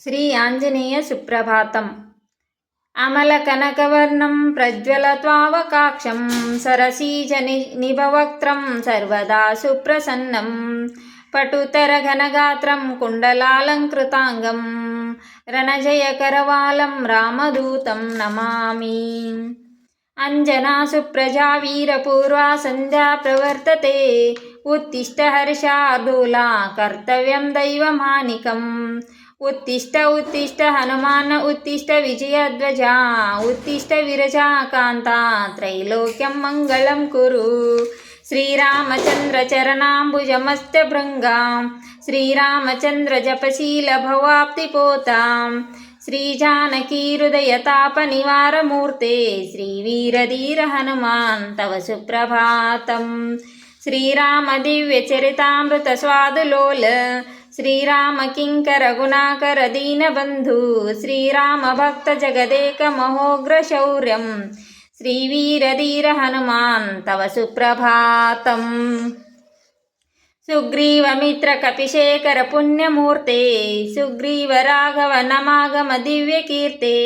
శ్రీ ఆంజనేయ సుప్రభాతం. అమలకనకవర్ణం ప్రజ్వలత్వావకాక్షం సరసీజనిభవక్త్రం సర్వదా సుప్రసన్నం పటుతరఘనగాత్రం కుండలాలంకృతాంగం రణజయకరవాలం రామదూతం నమామి. అంజనా సుప్రజా వీరపూర్వా సంధ్యా ప్రవర్తతే ఉత్తిష్ట హర్షార్దూలా కర్తవ్యం దైవమానికం. उत्तिष्ठ उत्तिष्ठ हनुमान उत्तिष्ठ विजयध्वजा उत्तिष्ठ विरजाकान्ता त्रैलोक्यं मङ्गलं कुरु. श्रीरामचन्द्र चरणाम्बुजमस्तभृङ्गां श्रीरामचन्द्र जपशीलभवाप्तिपोतां श्रीजानकी हृदयतापनिवारमूर्ते श्रीवीरधीर हनुमान् तव सुप्रभातम्. श्रीराम दिव्यचरितामृत स्वादुलोल श्रीराम किङ्कर गुणाकर दीनबन्धु श्रीराम भक्त जगदेक महोग्रशौर्यं श्रीवीरधीर हनुमान् तव सुप्रभातम्. सुग्रीवमित्र कपिशेखर पुण्यमूर्ते सुग्रीव राघव नमागम दिव्यकीर्ते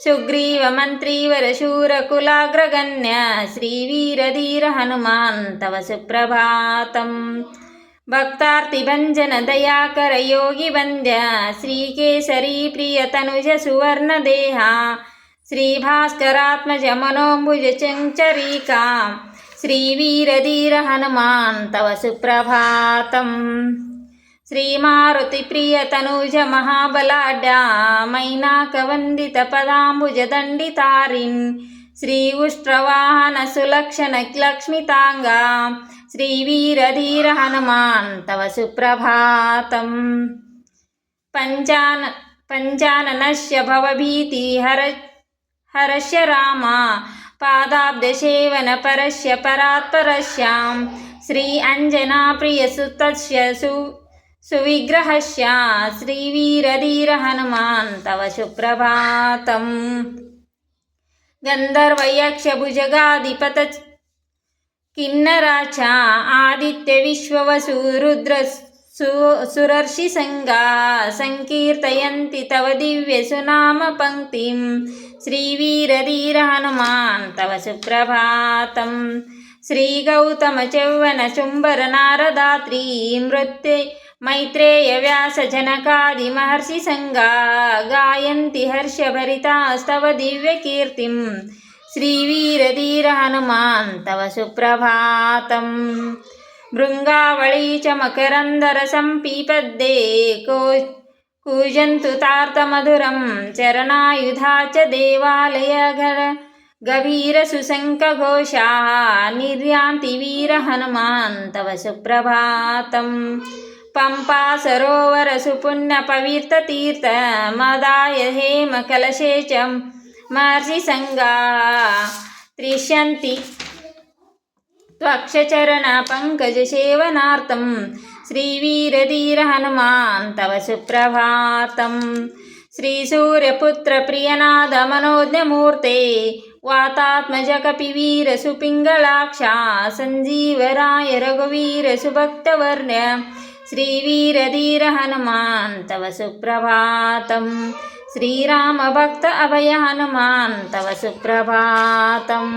सुग्रीव मन्त्रीवर शूरकुलाग्रगण्य श्रीवीरधीर हनुमान् तव सुप्रभातम्. भक्तार्तिभञ्जन दयाकर योगी वन्द्य श्रीकेसरी प्रिय तनुज सुवर्णदेहा श्रीभास्करात्मज मनोम्बुज चञ्चरीका श्रीवीरधीर हनुमान् तव सुप्रभातम्. श्रीमारुति प्रिय तनुज महाबलाढ्या मैनाकवन्दित पदाम्बुज दण्डितारिन् श्री उष्ट्रवाहन सुलक्षण लक्ष्मितांगा श्रीवीरधीर हनुमान् तव सुप्रभातम्. पञ्चाननस्य भवभीति हरस्य रामा पादाब्जसेवन परस्य परात्परस्यां श्री अंजना प्रियसुतस्य सुविग्रहस्य श्रीवीरधीर हनुमान् तव सुप्रभातम्. गन्धर्वयक्ष भुजगाधिपत किन्नराचा आदित्य विश्ववसु रुद्र सुरर्षि संगा संकीर्तयन्ति तव दिव्य सुनाम पंक्तिं श्रीवीरधीर हनुमान् तव सुप्रभातम्. श्री गौतम चौवन चुंबर नारदात्री मृत्ये मैत्रेय व्यास जनकादि महर्षि संगा गायन्ति हर्षभरितास्तव दिव्य कीर्तिं श्रीवीरधीर हनुमान् तव सुप्रभातम्. भृङ्गावळी च मकरन्दरसं पीपद्ये कूजन्तु तार्तमधुरं चरणायुधा च देवालय गभीर सुशङ्खघोषाः निर्यान्ति वीर हनुमान् तव सुप्रभातम्. पंपा सरोवर सुपुण्य पवित्र तीर्थ मदाय हेम कलशे च महर्षि संगा त्रिष्यन्ति त्वक्षचरण पंकज सेवनार्थं श्रीवीरधीर हनुमान् तव सुप्रभातम्. श्री सूर्यपुत्र प्रियनाद मनोज्ञमूर्ते वातात्मज कपिवीर सुपिंगलाक्षा संजीवराय रघुवीर सुभक्तवर्ण्य श्रीवीरधीर हनुमान् तव सुप्रभातम्. श्रीराम भक्त अभय हनुमान् तव सुप्रभातम्.